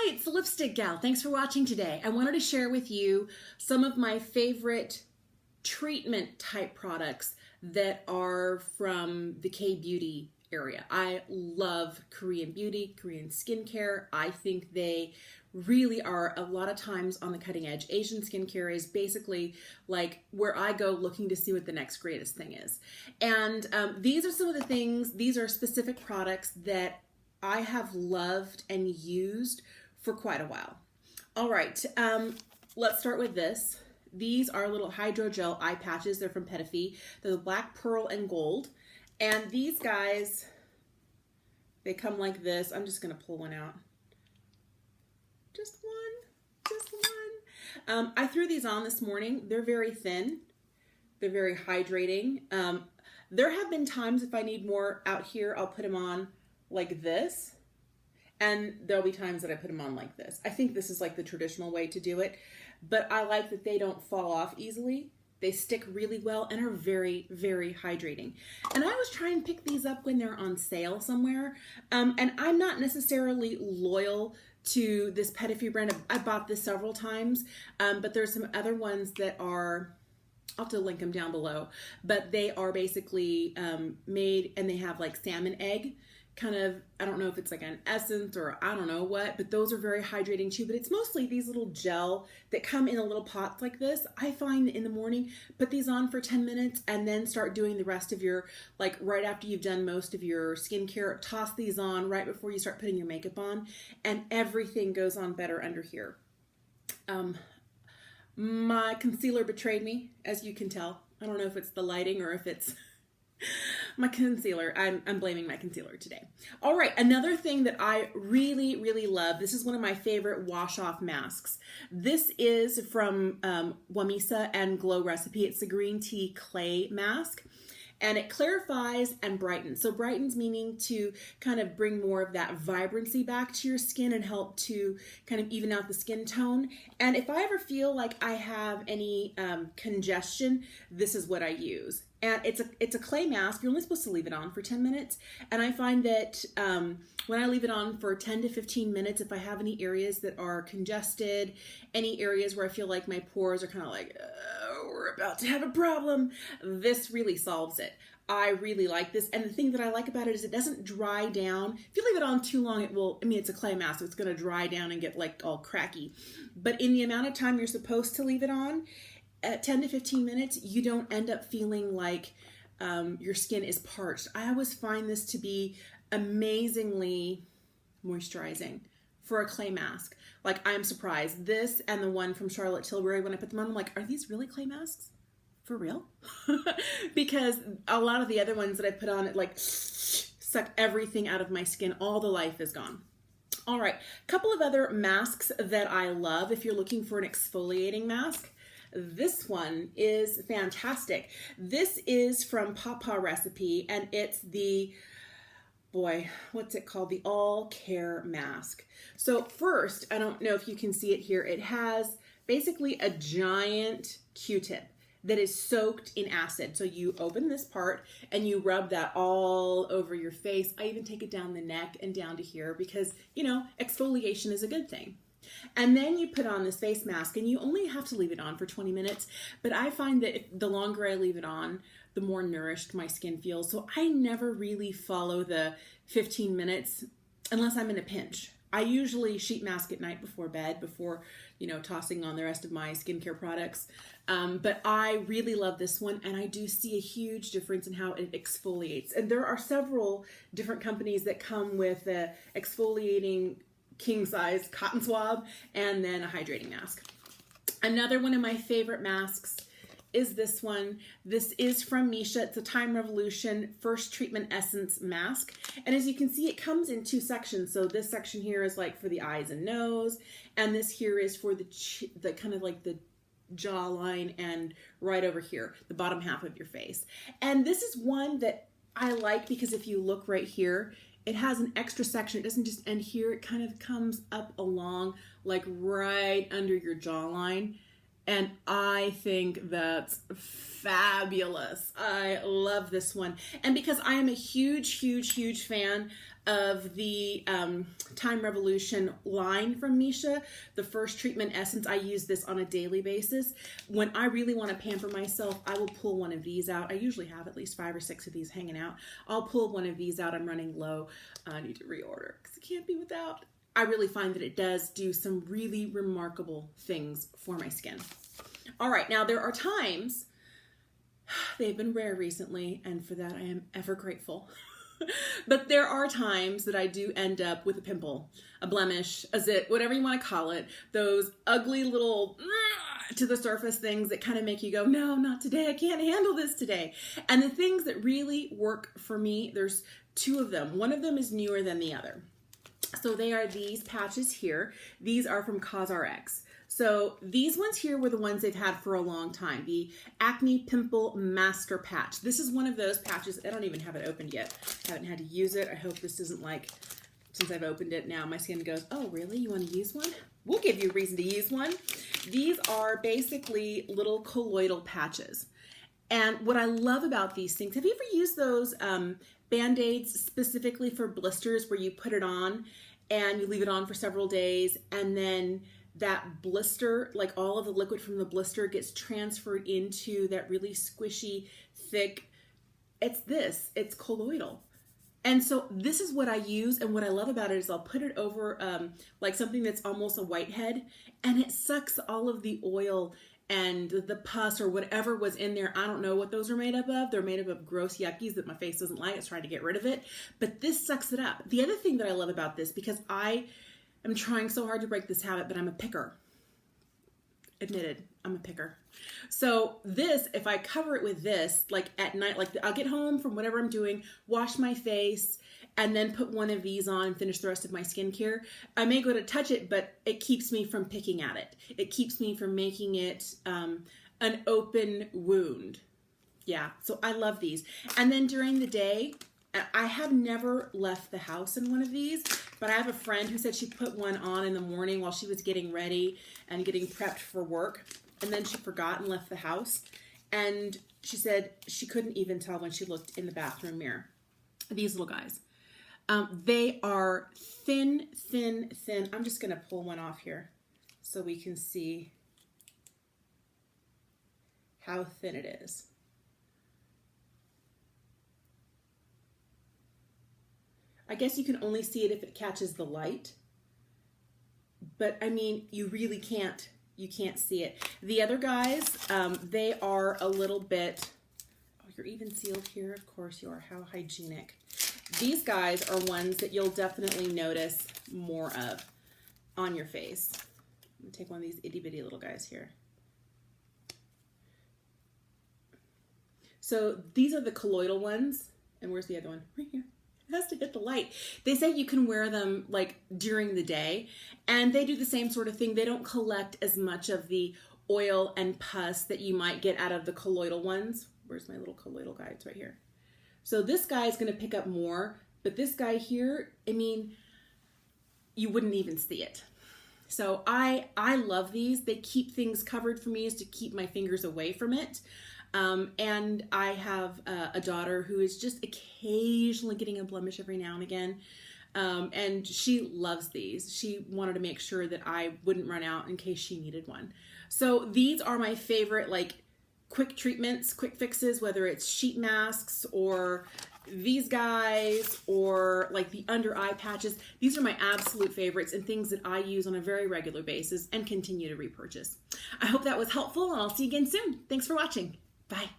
Hi, it's the Lipstick Gal. Thanks for watching today. I wanted to share with you some of my favorite treatment type products that are from the K-beauty area. I love Korean beauty, Korean skincare. I think they really are a lot of times on the cutting edge. Asian skincare is basically like where I go looking to see what the next greatest thing is. And these are some of the things, these are specific products that I have loved and used for quite a while. All right, let's start with this. These are little hydrogel eye patches. They're from Recipie. They're the black, pearl, and gold. And these guys, they come like this. I'm just gonna pull one out. Just one. I threw these on this morning. They're very thin. They're very hydrating. There have been times if I need more out here, I'll put them on like this, and there'll be times that I put them on like this. I think this is like the traditional way to do it, but I like that they don't fall off easily. They stick really well and are very, very hydrating. And I always try and pick these up when they're on sale somewhere, and I'm not necessarily loyal to this Recipie brand. I bought this several times, but there's some other ones that are, I'll have to link them down below, but they are basically made, and they have like salmon egg kind of, I don't know if it's like an essence or I don't know what, but those are very hydrating too. But it's mostly these little gel that come in a little pot like this. I find in the morning, put these on for 10 minutes and then start doing the rest of your, like right after you've done most of your skincare, toss these on right before you start putting your makeup on, and everything goes on better under here. My concealer betrayed me, as you can tell. I don't know if it's the lighting or if it's my concealer. I'm blaming my concealer today. All right, another thing that I really, really love. This is one of my favorite wash-off masks. This is from Whamisa and Glow Recipe. It's the green tea clay mask. And it clarifies and brightens. So brightens meaning to kind of bring more of that vibrancy back to your skin and help to kind of even out the skin tone. And if I ever feel like I have any congestion, this is what I use. And it's a clay mask. You're only supposed to leave it on for 10 minutes. And I find that when I leave it on for 10 to 15 minutes, if I have any areas that are congested, any areas where I feel like my pores are kind of like, we're about to have a problem, this really solves it. I really like this. And the thing that I like about it is it doesn't dry down. If you leave it on too long, it will, I mean, it's a clay mask, so it's going to dry down and get like all cracky. But in the amount of time you're supposed to leave it on, at 10 to 15 minutes, you don't end up feeling like your skin is parched. I always find this to be amazingly moisturizing for a clay mask. Like, I'm surprised. This and the one from Charlotte Tilbury, when I put them on, I'm like, are these really clay masks? For real? Because a lot of the other ones that I put on, it like suck everything out of my skin. All the life is gone. All right, a couple of other masks that I love if you're looking for an exfoliating mask. This one is fantastic. This is from Papa Recipe, and it's the, boy, what's it called? The All Care Mask. So first, I don't know if you can see it here, it has basically a giant Q-tip that is soaked in acid. So you open this part and you rub that all over your face. I even take it down the neck and down to here because, you know, exfoliation is a good thing. And then you put on this face mask, and you only have to leave it on for 20 minutes. But I find that the longer I leave it on, the more nourished my skin feels. So I never really follow the 15 minutes unless I'm in a pinch. I usually sheet mask at night before bed, before, you know, tossing on the rest of my skincare products. But I really love this one, and I do see a huge difference in how it exfoliates. And there are several different companies that come with a exfoliating king size cotton swab and then a hydrating mask. Another one of my favorite masks is this one. This is from Misha. It's a Time Revolution First Treatment Essence Mask. And as you can see, it comes in two sections. So this section here is like for the eyes and nose, and this here is for the kind of like the jawline and right over here, the bottom half of your face. And this is one that I like because if you look right here, it has an extra section. It doesn't just end here. It kind of comes up along, like right under your jawline. And I think that's fabulous. I love this one. And because I am a huge, huge, huge fan of the Time Revolution line from Misha, the first treatment essence. I use this on a daily basis. When I really want to pamper myself, I will pull one of these out. I usually have at least 5 or 6 of these hanging out. I'll pull one of these out. I'm running low. I need to reorder because it can't be without. I really find that it does do some really remarkable things for my skin. All right, now there are times, they've been rare recently, and for that I am ever grateful. But there are times that I do end up with a pimple, a blemish, a zit, whatever you want to call it, those ugly little to the surface things that kind of make you go, no, not today. I can't handle this today. And the things that really work for me, there's 2 of them. One of them is newer than the other. So they are these patches here. These are from CosRx. So these ones here were the ones they've had for a long time. The Acne Pimple Master Patch. This is one of those patches. I don't even have it opened yet. I haven't had to use it. I hope this isn't like, since I've opened it now, my skin goes, oh, really? You want to use one? We'll give you a reason to use one. These are basically little colloidal patches. And what I love about these things, have you ever used those Band-Aids specifically for blisters where you put it on and you leave it on for several days and then that blister, like all of the liquid from the blister gets transferred into that really squishy, thick, it's colloidal. And so this is what I use, and what I love about it is I'll put it over like something that's almost a whitehead, and it sucks all of the oil and the pus or whatever was in there. I don't know what those are made up of. They're made up of gross yuckies that my face doesn't like. It's trying to get rid of it, but this sucks it up. The other thing that I love about this, because I am trying so hard to break this habit, but I'm a picker. Admitted, I'm a picker. So this, if I cover it with this, like at night, like I'll get home from whatever I'm doing, wash my face, and then put one of these on and finish the rest of my skincare. I may go to touch it, but it keeps me from picking at it. It keeps me from making it an open wound. Yeah, so I love these. And then during the day, I have never left the house in one of these, but I have a friend who said she put one on in the morning while she was getting ready and getting prepped for work, and then she forgot and left the house. And she said she couldn't even tell when she looked in the bathroom mirror. These little guys. They are thin, thin, thin. I'm just going to pull one off here so we can see how thin it is. I guess you can only see it if it catches the light, but I mean, you really can't, you can't see it. The other guys, they are a little bit, oh, you're even sealed here. Of course you are. How hygienic. These guys are ones that you'll definitely notice more of on your face. I'm gonna take one of these itty bitty little guys here. So these are the colloidal ones. And where's the other one? Right here. Has to hit the light. They say you can wear them like during the day, and they do the same sort of thing. They don't collect as much of the oil and pus that you might get out of the colloidal ones. Where's my little colloidal guy? It's right here. So this guy is going to pick up more, but this guy here, I mean, you wouldn't even see it. So I love these. They keep things covered for me, is to keep my fingers away from it. And I have a daughter who is just occasionally getting a blemish every now and again. And she loves these. She wanted to make sure that I wouldn't run out in case she needed one. So these are my favorite, like, quick treatments, quick fixes, whether it's sheet masks or these guys or like the under eye patches. These are my absolute favorites and things that I use on a very regular basis and continue to repurchase. I hope that was helpful, and I'll see you again soon. Thanks for watching. Bye.